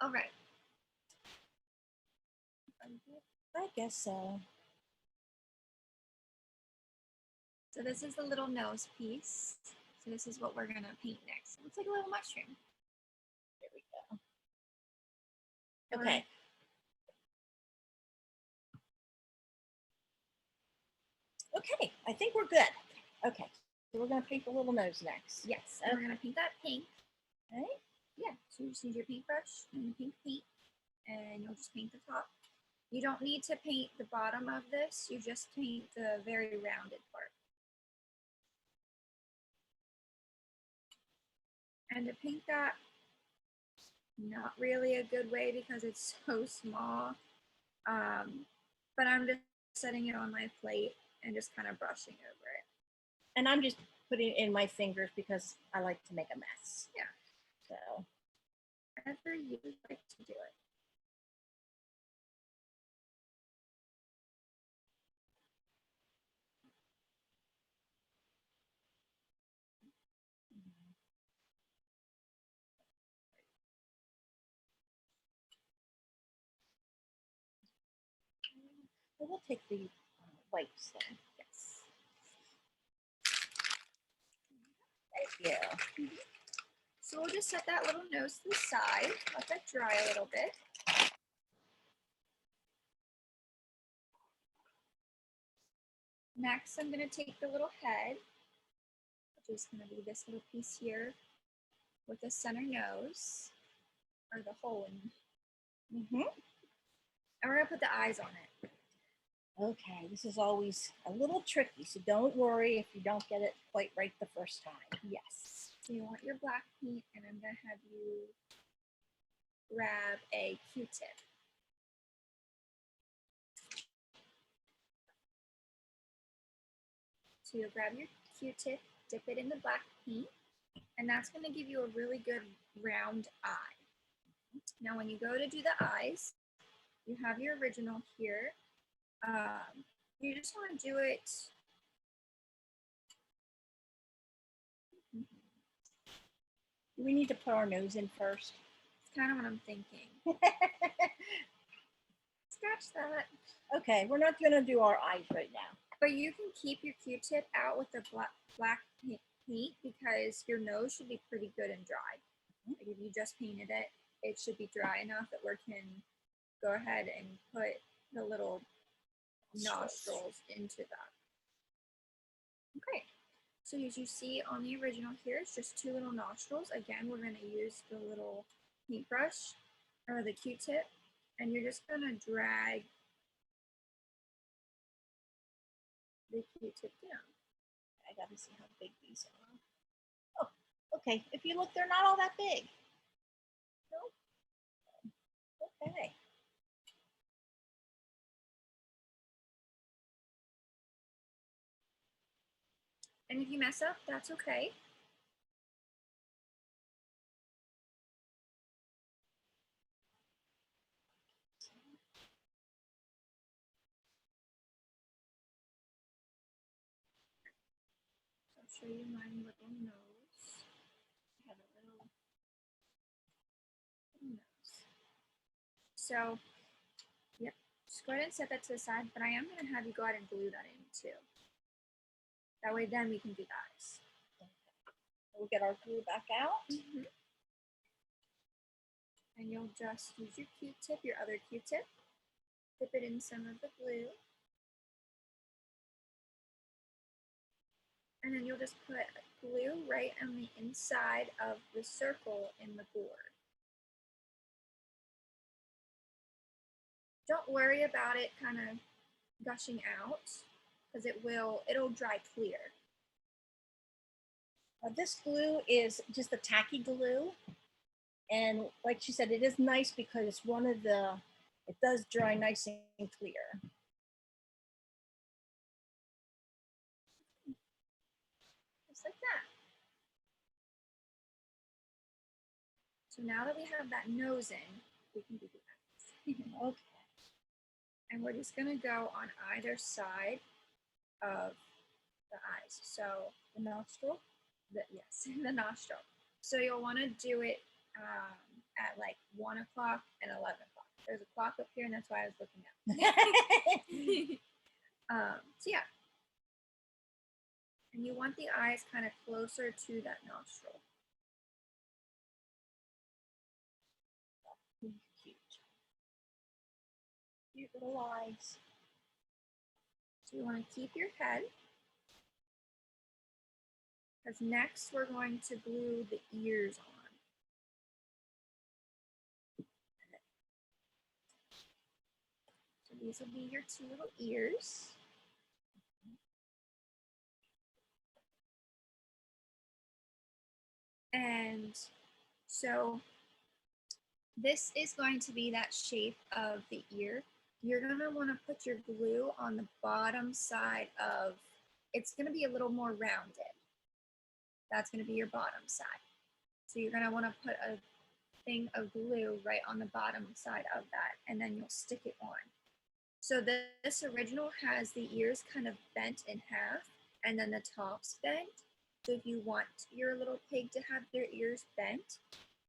All right. I guess so. So this is the little nose piece. So this is what we're gonna paint next. It looks like a little mushroom. There we go. Okay. Okay, I think we're good. Okay, so we're gonna paint the little nose next. Yes, and we're gonna paint that pink. Okay. Yeah, so you just need your paintbrush and the pink paint, and you'll just paint the top. You don't need to paint the bottom of this, you just paint the very rounded part. And to paint that, not really a good way because it's so small, but I'm just setting it on my plate and just kind of brushing over it. And I'm just putting it in my fingers because I like to make a mess. Yeah. So. However you like to do it. We'll take the wipes then. Yes. Thank you. So we'll just set that little nose to the side, let that dry a little bit. Next, I'm going to take the little head, which is going to be this little piece here with the center nose, or the hole in. And we're going to put the eyes on it. Okay, this is always a little tricky, so don't worry if you don't get it quite right the first time. Yes. So you want your black paint, and I'm going to have you grab a Q-tip. So you'll grab your Q-tip, dip it in the black paint, and that's going to give you a really good round eye. Now when you go to do the eyes, you have your original here. You just want to do it. Do we need to put our nose in first? It's kind of what I'm thinking. Scratch that. Okay, we're not going to do our eyes right now. But you can keep your Q-tip out with the black paint because your nose should be pretty good and dry. Like if you just painted it, it should be dry enough that we can go ahead and put the little nostrils into that. Okay, so as you see on the original here, it's just two little nostrils. Again, we're going to use the little paintbrush or the Q-tip, and you're just going to drag the Q-tip down. I got to see how big these are. Oh, okay. If you look, they're not all that big. Nope. Okay. And if you mess up, that's okay. I'll show you my little nose. I have a little nose. So, yep, just go ahead and set that to the side, but I am going to have you go ahead and glue that in too. That way then we can do the eyes. We'll get our glue back out. And you'll just use your Q-tip, your other Q-tip, dip it in some of the glue. And then you'll just put glue right on the inside of the circle in the board. Don't worry about it kind of gushing out because it'll dry clear. This glue is just a tacky glue. And like she said, it is nice because it's it does dry nice and clear. Just like that. So now that we have that nose in, we can do the eyes. Okay. And we're just gonna go on either side of the eyes. So the nostril? Yes, the nostril. So you'll want to do it at like 1 o'clock and 11 o'clock. There's a clock up here, and that's why I was looking at. So yeah. And you want the eyes kind of closer to that nostril. Cute. Cute little eyes. So you want to keep your head. Because next we're going to glue the ears on. So these will be your two little ears. And so this is going to be that shape of the ear. You're going to want to put your glue on the bottom side of, it's going to be a little more rounded. That's going to be your bottom side. So you're going to want to put a thing of glue right on the bottom side of that, and then you'll stick it on. So this original has the ears kind of bent in half, and then the top's bent. So if you want your little pig to have their ears bent,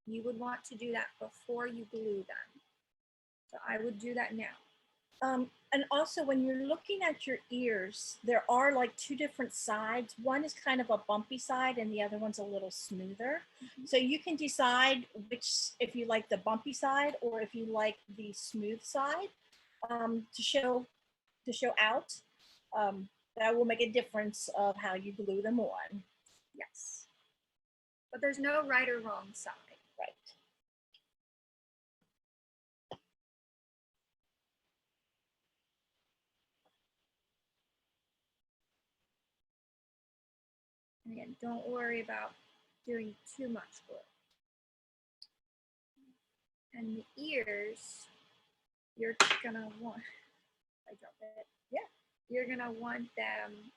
you would want to do that before you glue them. So I would do that now. And also when you're looking at your ears, there are like two different sides. One is kind of a bumpy side and the other one's a little smoother. Mm-hmm. So you can decide which, if you like the bumpy side or if you like the smooth side to show out. That will make a difference of how you glue them on. Yes. But there's no right or wrong side. Right. And again, don't worry about doing too much glue. And the ears, you're gonna want, I dropped it. Yeah. You're gonna want them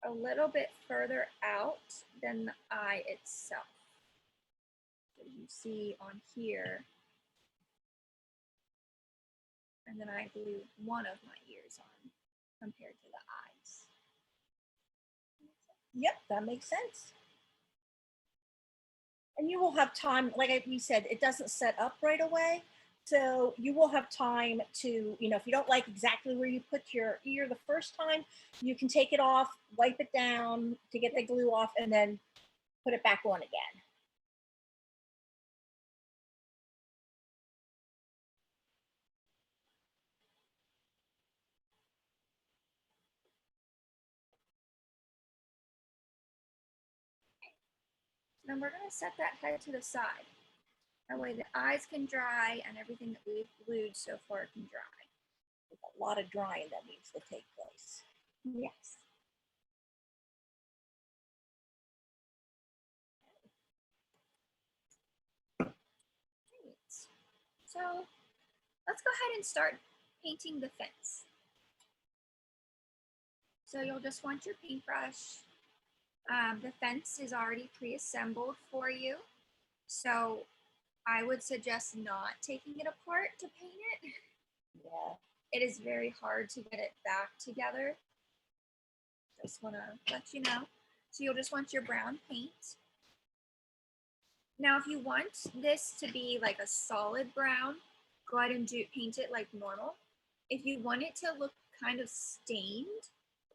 a little bit further out than the eye itself. So you see on here, and then I glue one of my ears on compared to the eyes. Yep, that makes sense. And you will have time, like we said, it doesn't set up right away. So you will have time to, if you don't like exactly where you put your ear the first time, you can take it off, wipe it down to get the glue off, and then put it back on again. Then we're going to set that head to the side. That way the eyes can dry and everything that we've glued so far can dry. There's a lot of drying that needs to take place. Yes. Great. So let's go ahead and start painting the fence. So you'll just want your paintbrush. The fence is already pre-assembled for you. So I would suggest not taking it apart to paint it. Yeah. It is very hard to get it back together. Just want to let you know. So you'll just want your brown paint. Now, if you want this to be like a solid brown, go ahead and paint it like normal. If you want it to look kind of stained,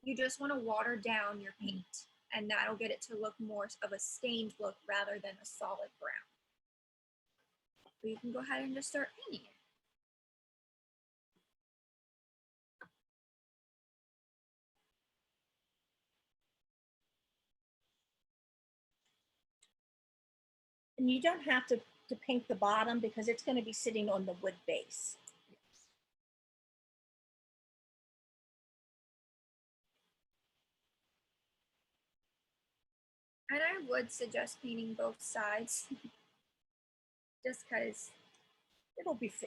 you just want to water down your paint, and that'll get it to look more of a stained look rather than a solid brown. So you can go ahead and just start painting it. And you don't have to paint the bottom because it's going to be sitting on the wood base. And I would suggest painting both sides just because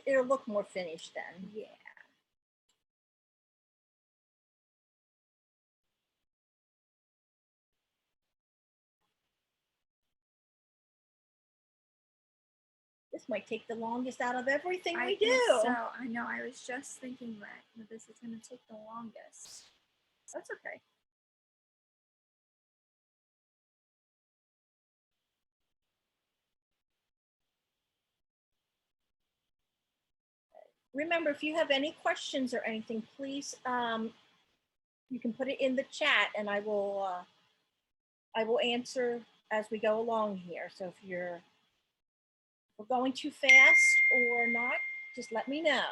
it'll look more finished then. Yeah. This might take the longest out of everything we do. So I know, I was just thinking that this is going to take the longest. That's okay. remember, if you have any questions or anything, please, you can put it in the chat, and I will answer as we go along here. So if we're going too fast or not, just let me know.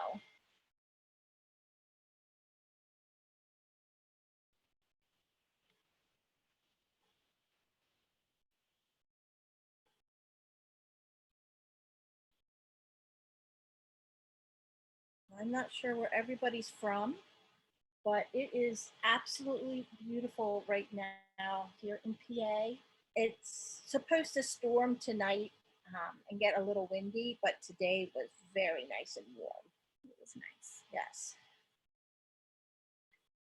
I'm not sure where everybody's from, but it is absolutely beautiful right now here in PA. It's supposed to storm tonight and get a little windy, but today was very nice and warm. It was nice. Yes.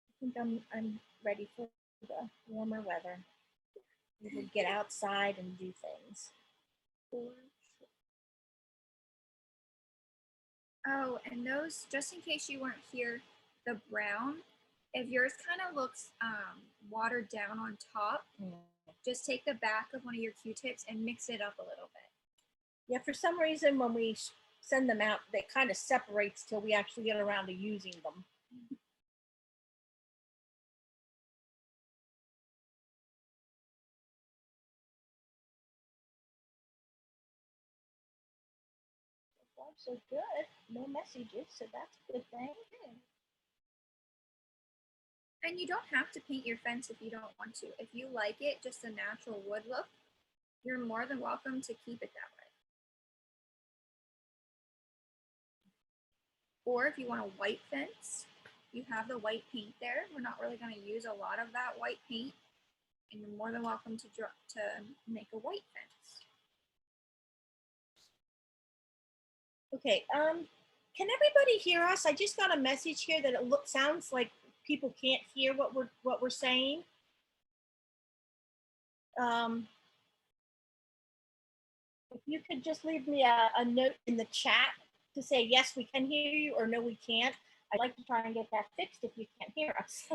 I think I'm ready for the warmer weather. We would get outside and do things. Oh, and those, just in case you weren't here, the brown, if yours kind of looks watered down on top, just take the back of one of your Q-tips and mix it up a little bit. Yeah, for some reason, when we send them out, they kind of separates till we actually get around to using them. So good. No messages, so that's a good thing. And you don't have to paint your fence if you don't want to. If you like it, just a natural wood look, you're more than welcome to keep it that way. Or if you want a white fence, you have the white paint there. We're not really going to use a lot of that white paint, and you're more than welcome to make a white fence. Okay, can everybody hear us? I just got a message here that it sounds like people can't hear what we're saying. If you could just leave me a note in the chat to say yes, we can hear you, or no, we can't. I'd like to try and get that fixed if you can't hear us.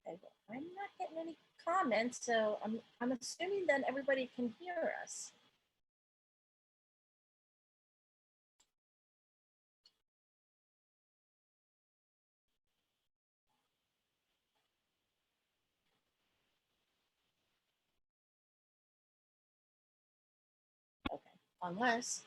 Okay, well, I'm not getting any comments, so I'm assuming that everybody can hear us. Okay, unless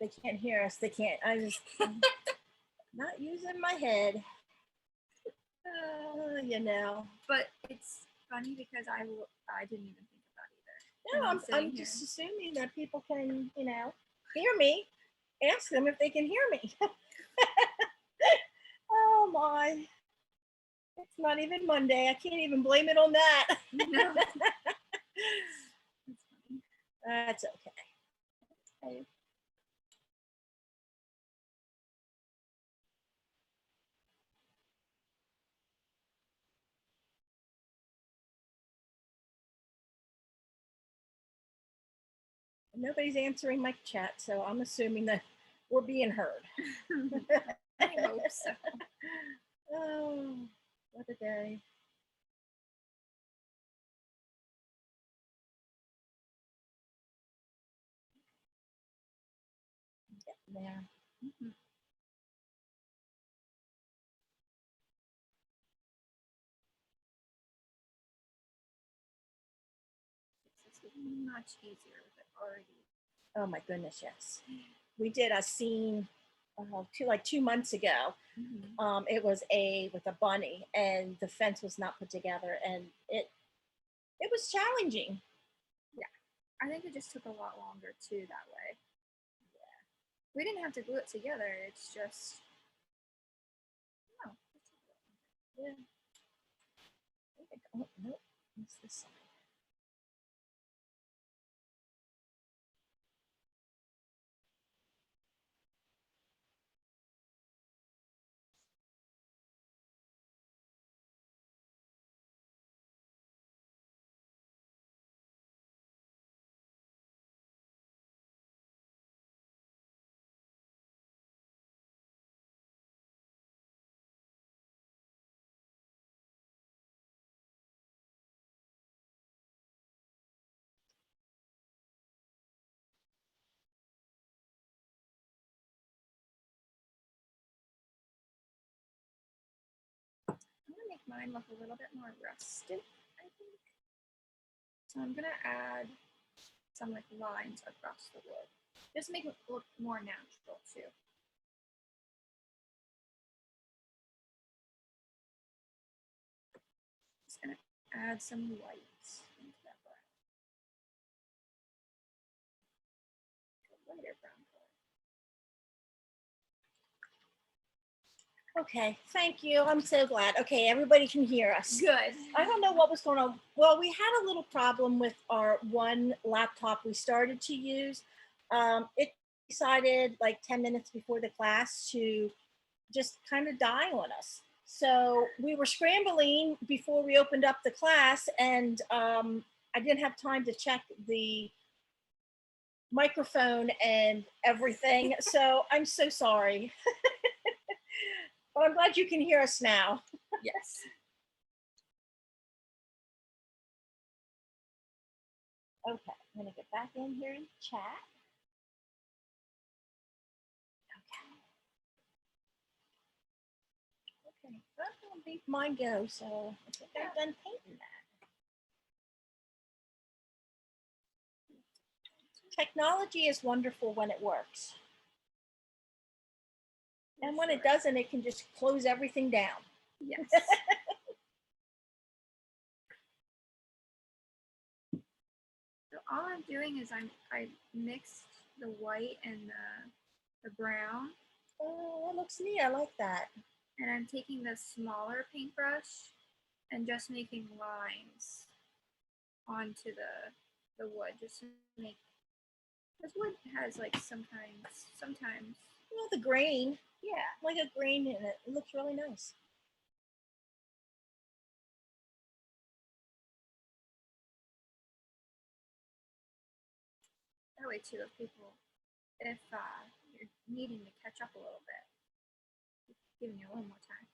they can't hear us, they can't. I'm not using my head. You know. But it's funny because I didn't even think of that either. No, I'm just assuming that people can, hear me. Ask them if they can hear me. Oh my. It's not even Monday. I can't even blame it on that. No. That's okay. Nobody's answering my chat, so I'm assuming that we're being heard. I hope so. Oh, what a day. Getting there. Mm-hmm. It's much easier with it already. Oh my goodness, yes. We did a scene like 2 months ago. Mm-hmm. It was with a bunny, and the fence was not put together, and it was challenging. Yeah, I think it just took a lot longer too that way. Yeah, we didn't have to glue it together. It's just no. Yeah. Oh, nope. What's this side? mine look a little bit more rustic, I think. So I'm gonna add some like lines across the wood. Just make it look more natural too. Just gonna add some whites into that brown. Lighter brown color. Okay, thank you. I'm so glad. Okay, everybody can hear us. Good. I don't know what was going on. Well, we had a little problem with our one laptop we started to use. It decided like 10 minutes before the class to just kind of die on us. So we were scrambling before we opened up the class, and I didn't have time to check the microphone and everything. So I'm so sorry. But I'm glad you can hear us now. Yes. Okay, I'm gonna get back in here and chat. Okay, I'm gonna leave mine go, so I think I'm done painting that. Technology is wonderful when it works. And when it doesn't, it can just close everything down. Yes. So all I'm doing is I mixed the white and the brown. Oh, that looks neat. I like that. And I'm taking the smaller paintbrush and just making lines onto the wood, just to make, because wood has like sometimes. Well, the grain. Yeah. Like a grain in it. It looks really nice. That way too, if you're needing to catch up a little bit, giving you a little more time.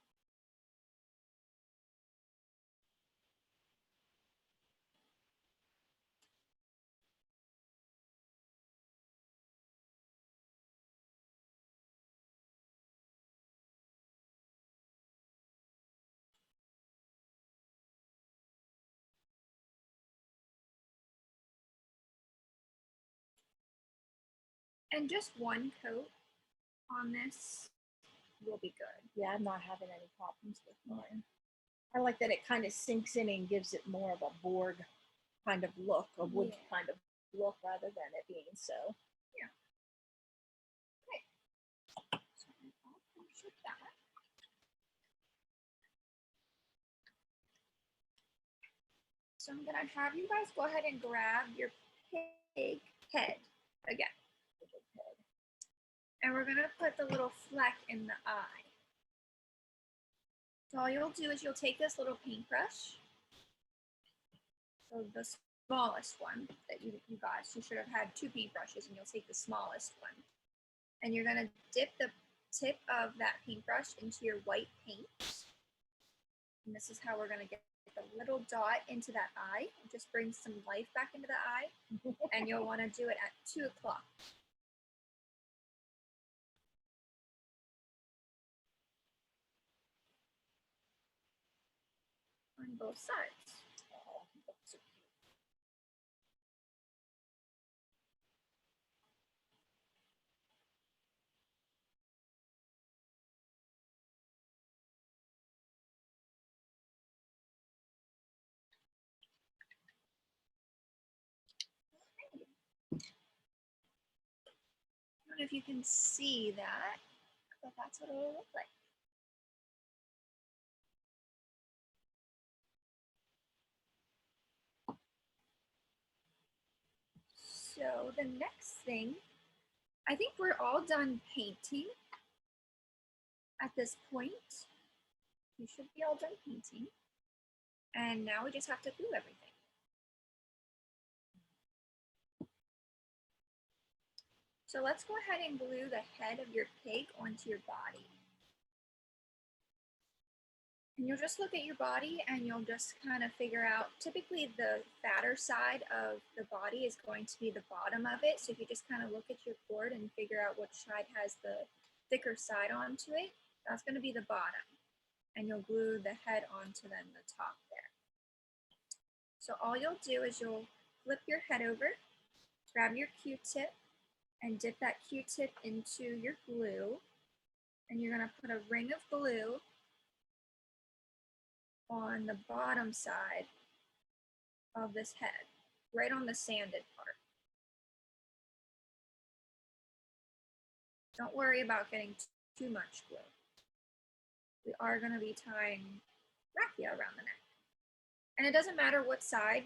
And just one coat on this will be good. Yeah, I'm not having any problems with mine. I like that it kind of sinks in and gives it more of a board kind of look, a wood kind of look, rather than it being so. Yeah. Okay. So I'll finish with that. So I'm gonna have you guys go ahead and grab your pig head again. And we're gonna put the little fleck in the eye. So all you'll do is you'll take this little paintbrush, so the smallest one that you got. So you should have had two paintbrushes, and you'll take the smallest one. And you're gonna dip the tip of that paintbrush into your white paint. And this is how we're gonna get the little dot into that eye. It just brings some life back into the eye. And you'll wanna do it at 2 o'clock. On both sides. Oh, that's so cute. I don't know if you can see that, but that's what it will look like. So the next thing, I think we're all done painting at this point. You should be all done painting. And now we just have to glue everything. So let's go ahead and glue the head of your pig onto your body. And you'll just look at your body and you'll just kind of figure out, typically the fatter side of the body is going to be the bottom of it. So if you just kind of look at your board and figure out which side has the thicker side onto it, that's going to be the bottom. and you'll glue the head onto then the top there. So all you'll do is you'll flip your head over, grab your Q-tip, and dip that Q-tip into your glue, and you're going to put a ring of glue on the bottom side of this head, right on the sanded part. Don't worry about getting too much glue. We are going to be tying raffia around the neck. And it doesn't matter what side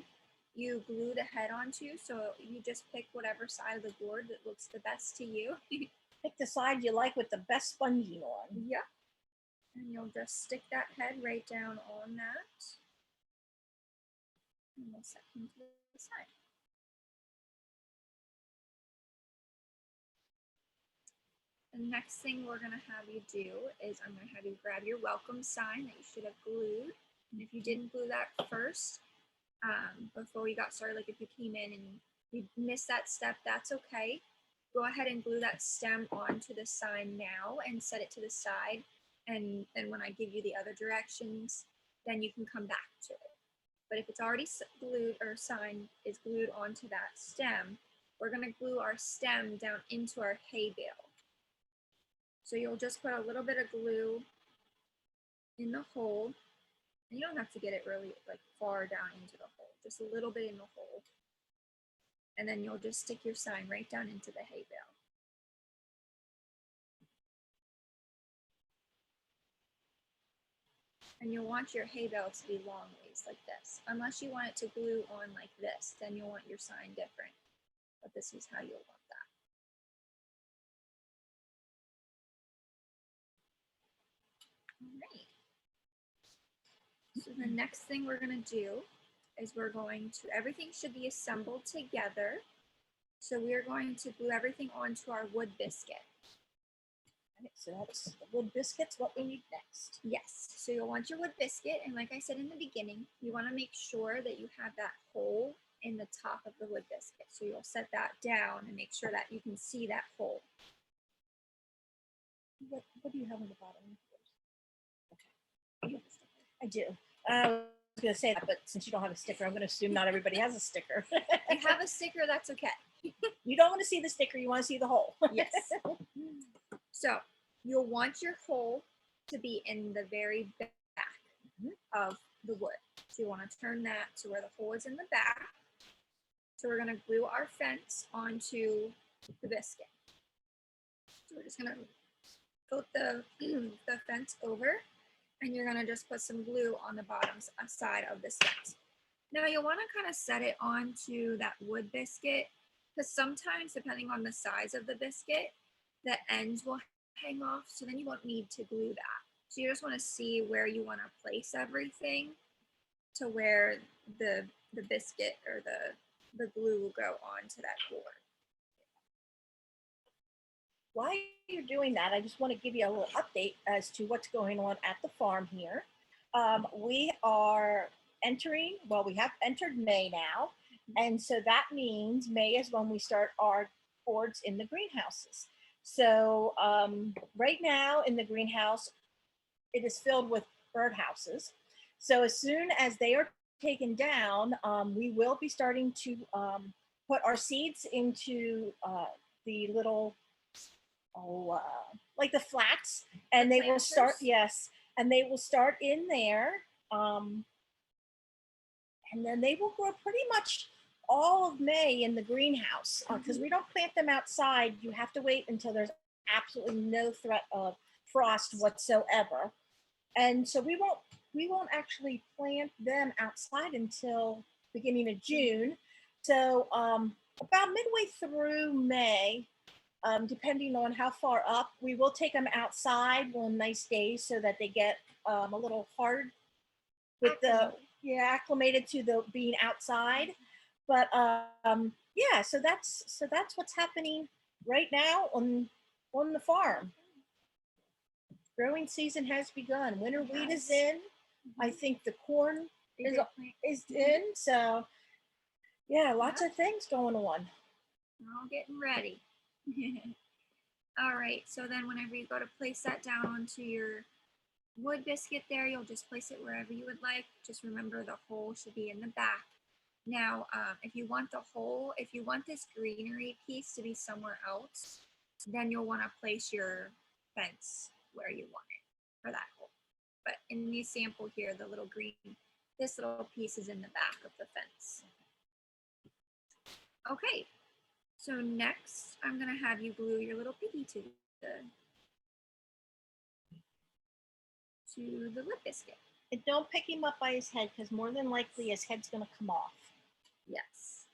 you glue the head onto, so you just pick whatever side of the board that looks the best to you. Pick the side you like with the best sponging on. Yep. And you'll just stick that head right down on that. And we'll set him to the side. The next thing we're going to have you do is I'm going to have you grab your welcome sign that you should have glued. And if you didn't glue that first, before we got started, like if you came in and you missed that step, that's okay. Go ahead and glue that stem onto the sign now and set it to the side. And then when I give you the other directions, then you can come back to it. But if it's already glued or sign is glued onto that stem, we're going to glue our stem down into our hay bale. So you'll just put a little bit of glue in the hole. And you don't have to get it really like far down into the hole, just a little bit in the hole. And then you'll just stick your sign right down into the hay bale. And you'll want your hay bale to be long ways like this. Unless you want it to glue on like this, then you'll want your sign different. But this is how you'll want that. All right. So the next thing we're going to do is everything should be assembled together. So we are going to glue everything onto our wood biscuit. Okay, so that's the wood biscuits, what we need next. Yes, so you'll want your wood biscuit, and like I said in the beginning, you want to make sure that you have that hole in the top of the wood biscuit. So you'll set that down and make sure that you can see that hole. What do you have on the bottom? Okay. I do. I was going to say that, but since you don't have a sticker, I'm going to assume not everybody has a sticker. If you have a sticker, that's okay. You don't want to see the sticker, you want to see the hole. Yes. So you'll want your hole to be in the very back of the wood. So you want to turn that to where the hole is in the back. So we're going to glue our fence onto the biscuit. So we're just going to flip the fence over, and you're going to just put some glue on the bottom side of this fence. Now you'll want to kind of set it onto that wood biscuit, because sometimes, depending on the size of the biscuit, the ends will hang off, so then you won't need to glue that. So you just want to see where you want to place everything to where the biscuit or the glue will go onto that board. While you're doing that, I just want to give you a little update as to what's going on at the farm here. We are we have entered May now. And so that means May is when we start our boards in the greenhouses. So right now in the greenhouse, it is filled with birdhouses. So as soon as they are taken down, we will be starting to put our seeds into the little, like the flats, and they will start, yes, and they will start in there. And then they will grow pretty much all of May in the greenhouse, because we don't plant them outside. You have to wait until there's absolutely no threat of frost whatsoever. And so we won't actually plant them outside until beginning of June. So about midway through May, depending on how far up, we will take them outside on nice days so that they get a little hard with acclimated to the being outside. But yeah, so that's what's happening right now on the farm. Growing season has begun. Winter wheat is in. I think the corn is in. So yeah, lots of things going on. We're all getting ready. All right, so then whenever you go to place that down onto your wood biscuit there, you'll just place it wherever you would like. Just remember the hole should be in the back. Now, if you want this greenery piece to be somewhere else, then you'll want to place your fence where you want it for that hole. But in the sample here, this little piece is in the back of the fence. Okay, so next I'm gonna have you glue your little piggy to the wood biscuit. And don't pick him up by his head because more than likely his head's going to come off. Yes.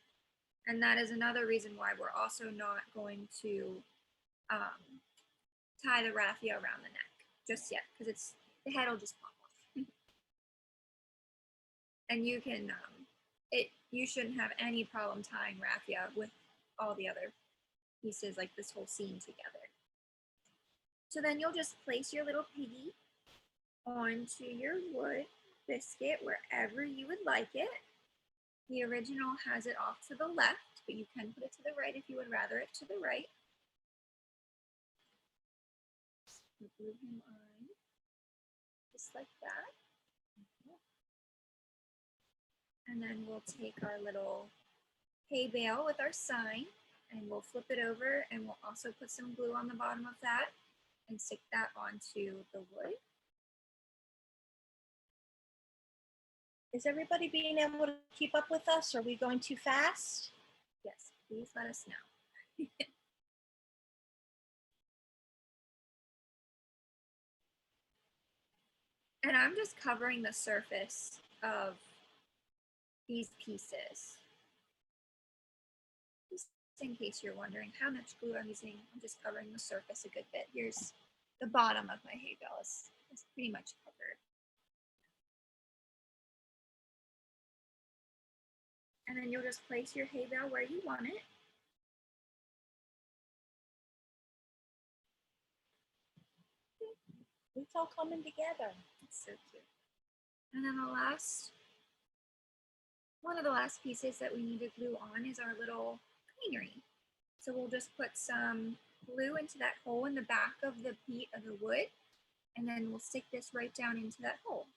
And that is another reason why we're also not going to tie the raffia around the neck just yet, because the head will just pop off. And you can you shouldn't have any problem tying raffia with all the other pieces, like this whole scene together. So then you'll just place your little piggy onto your wood biscuit wherever you would like it. The original has it off to the left, but you can put it to the right if you would rather it to the right. Glue him on, just like that. And then we'll take our little hay bale with our sign and we'll flip it over and we'll also put some glue on the bottom of that and stick that onto the wood. Is everybody being able to keep up with us? Are we going too fast? Yes, please let us know. And I'm just covering the surface of these pieces. Just in case you're wondering how much glue I'm using, I'm just covering the surface a good bit. Here's the bottom of my hay bale is pretty much covered. And then you'll just place your hay bale where you want it. It's all coming together. It's so cute. And then one of the last pieces that we need to glue on is our little greenery. So we'll just put some glue into that hole in the back of the wood, and then we'll stick this right down into that hole.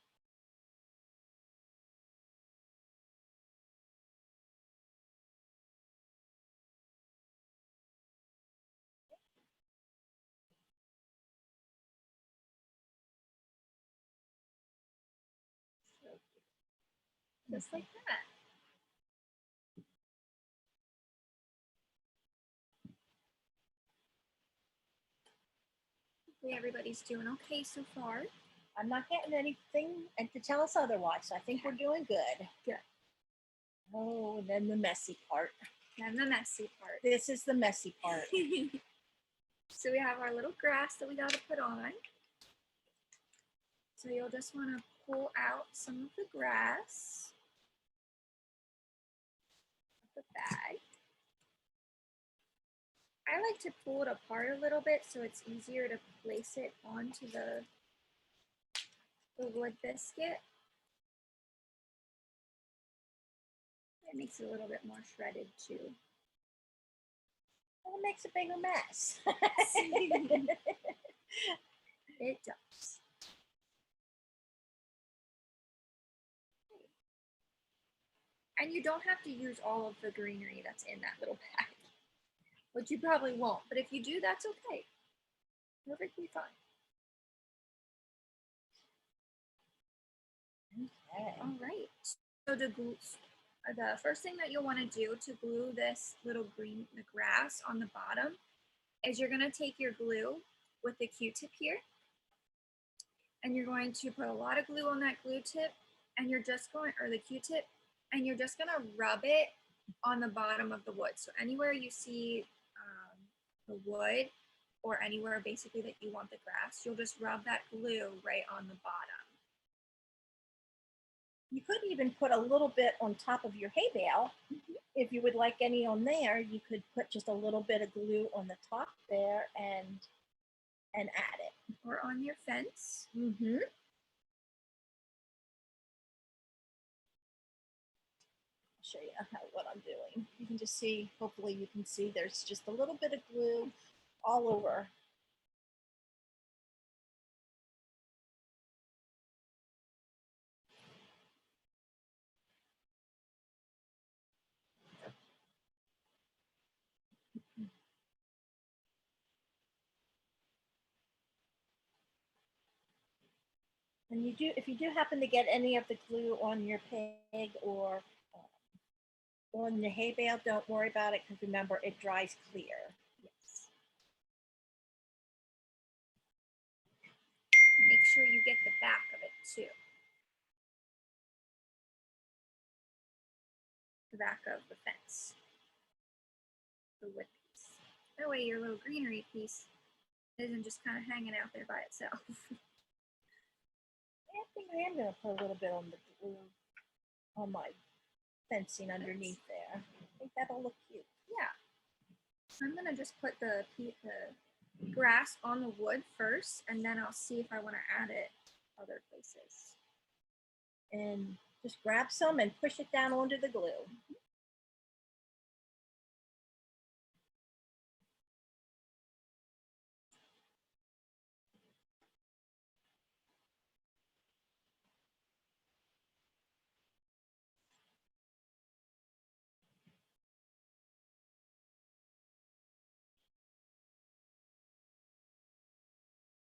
Just like that. Hopefully everybody's doing okay so far. I'm not getting anything to tell us otherwise, so I think we're doing good. Good. Oh, then the messy part. Then the messy part. This is the messy part. So we have our little grass that we got to put on. So you'll just want to pull out some of the grass of the bag. I like to pull it apart a little bit so it's easier to place it onto the wood biscuit. It makes it a little bit more shredded too. Well, it makes a bigger mess. It does. And you don't have to use all of the greenery that's in that little bag, which you probably won't. But if you do, that's okay. Perfectly fine. Okay. All right. So the first thing that you'll want to do to glue this little the grass on the bottom is you're going to take your glue with the Q-tip here, and you're going to put a lot of glue on that glue tip, and you're just going, or the Q-tip, and you're just going to rub it on the bottom of the wood. So anywhere you see the wood or anywhere basically that you want the grass, you'll just rub that glue right on the bottom. You could even put a little bit on top of your hay bale. Mm-hmm. If you would like any on there, you could put just a little bit of glue on the top there and add it. Or on your fence. Mm-hmm. I'll show you what I'm doing. You can just see, hopefully you can see there's just a little bit of glue all over. And if you do happen to get any of the glue on your pig or on the hay bale, don't worry about it because remember, it dries clear. Yes. Make sure you get the back of it too. The back of the fence. The wood piece. That way your little greenery piece isn't just kind of hanging out there by itself. I think I am going to put a little bit on the glue on my fencing underneath there. I think that'll look cute. Yeah. I'm going to just put the grass on the wood first, and then I'll see if I want to add it other places. And just grab some and push it down onto the glue.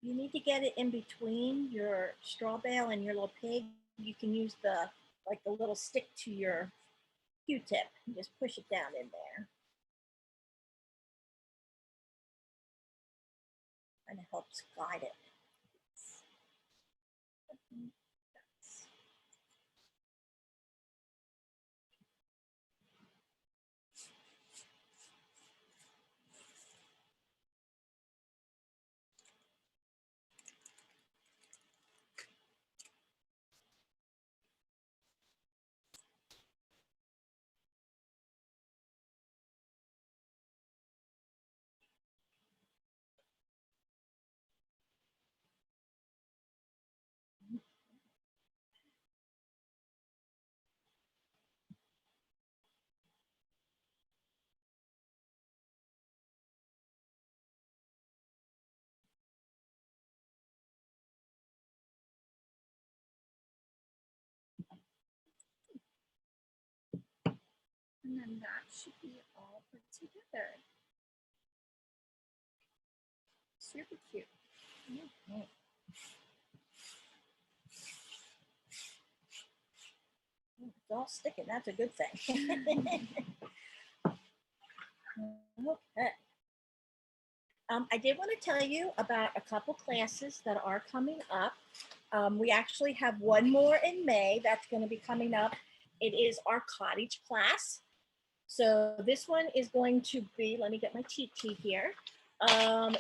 You need to get it in between your straw bale and your little pig. You can use the little stick to your Q-tip and just push it down in there. And it helps guide it. And then that should be all put together. Super cute. Mm-hmm. It's all sticking. That's a good thing. Okay. I did want to tell you about a couple classes that are coming up. We actually have one more in May that's going to be coming up. It is our cottage class. So this one is going to be, let me get my cheat sheet here.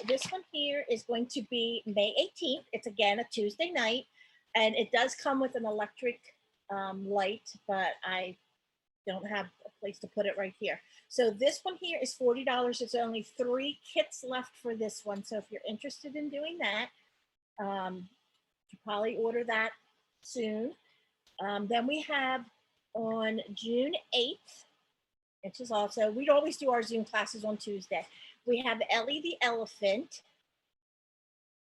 This one here is going to be May 18th. It's again a Tuesday night, and it does come with an electric light, but I don't have a place to put it right here. So this one here is $40. There's only 3 kits left for this one. So if you're interested in doing that, you probably order that soon. Then we have on June 8th, which is also, we'd always do our Zoom classes on Tuesday. We have Ellie the elephant,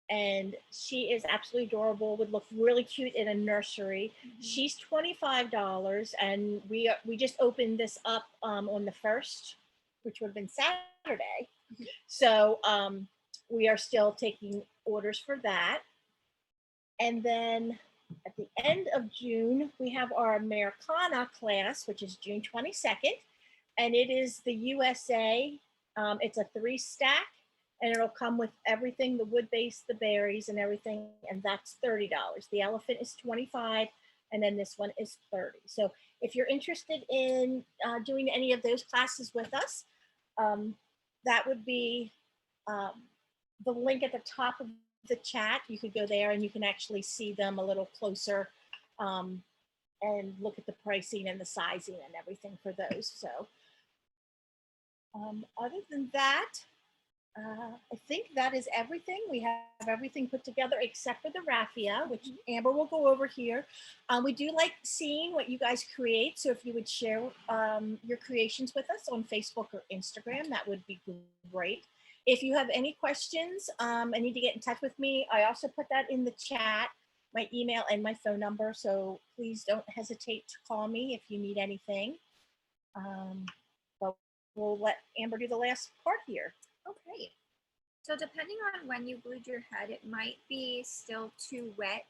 and she is absolutely adorable, would look really cute in a nursery. Mm-hmm. She's $25, and we just opened this up on the 1st, which would have been Saturday. Mm-hmm. So we are still taking orders for that. And then at the end of June, we have our Americana class, which is June 22nd. And it is the USA. It's a 3-stack, and it'll come with everything, the wood base, the berries, and everything, and that's $30. The elephant is $25, and then this one is $30. So if you're interested in doing any of those classes with us, that would be the link at the top of the chat. You could go there and you can actually see them a little closer and look at the pricing and the sizing and everything for those. So other than that, I think that is everything. We have everything put together except for the raffia, which Amber will go over here. We do like seeing what you guys create. So if you would share your creations with us on Facebook or Instagram, that would be great. If you have any questions and need to get in touch with me, I also put that in the chat, my email and my phone number. So please don't hesitate to call me if you need anything. But we'll let Amber do the last part here. Okay. So depending on when you glued your head, it might be still too wet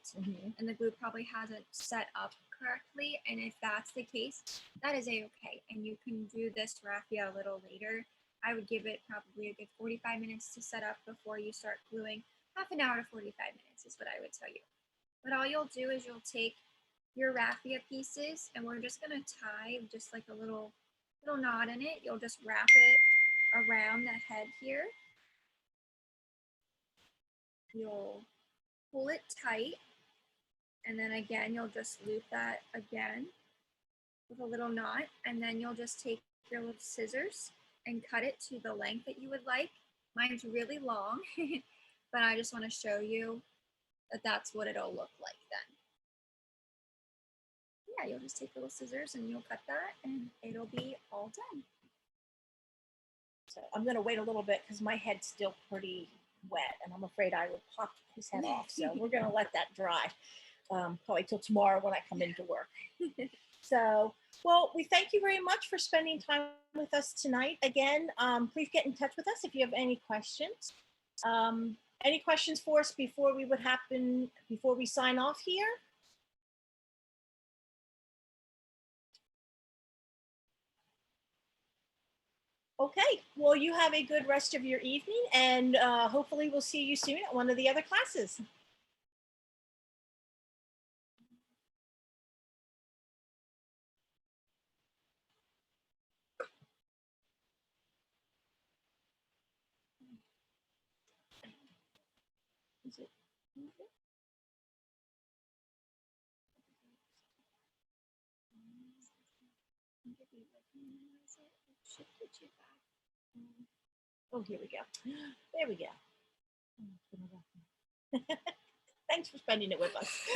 and the glue probably hasn't set up correctly. And if that's the case, that is a-okay. And you can do this raffia a little later. I would give it probably a good 45 minutes to set up before you start gluing. Half an hour to 45 minutes is what I would tell you. But all you'll do is you'll take your raffia pieces and we're just gonna tie just like a little knot in it. You'll just wrap it around the head here. You'll pull it tight and then again you'll just loop that again with a little knot, and then you'll just take your little scissors and cut it to the length that you would like. Mine's really long, but I just want to show you that that's what it'll look like then. Yeah, you'll just take little scissors and you'll cut that and it'll be all done. So I'm going to wait a little bit because my head's still pretty wet and I'm afraid I would pop his head off. So we're going to let that dry probably till tomorrow when I come into work. So, well, we thank you very much for spending time with us tonight. Again, please get in touch with us if you have any questions. Any questions for us before we sign off here? Okay, well, you have a good rest of your evening and hopefully we'll see you soon at one of the other classes. Is it? Oh, here we go. There we go. Thanks for spending it with us.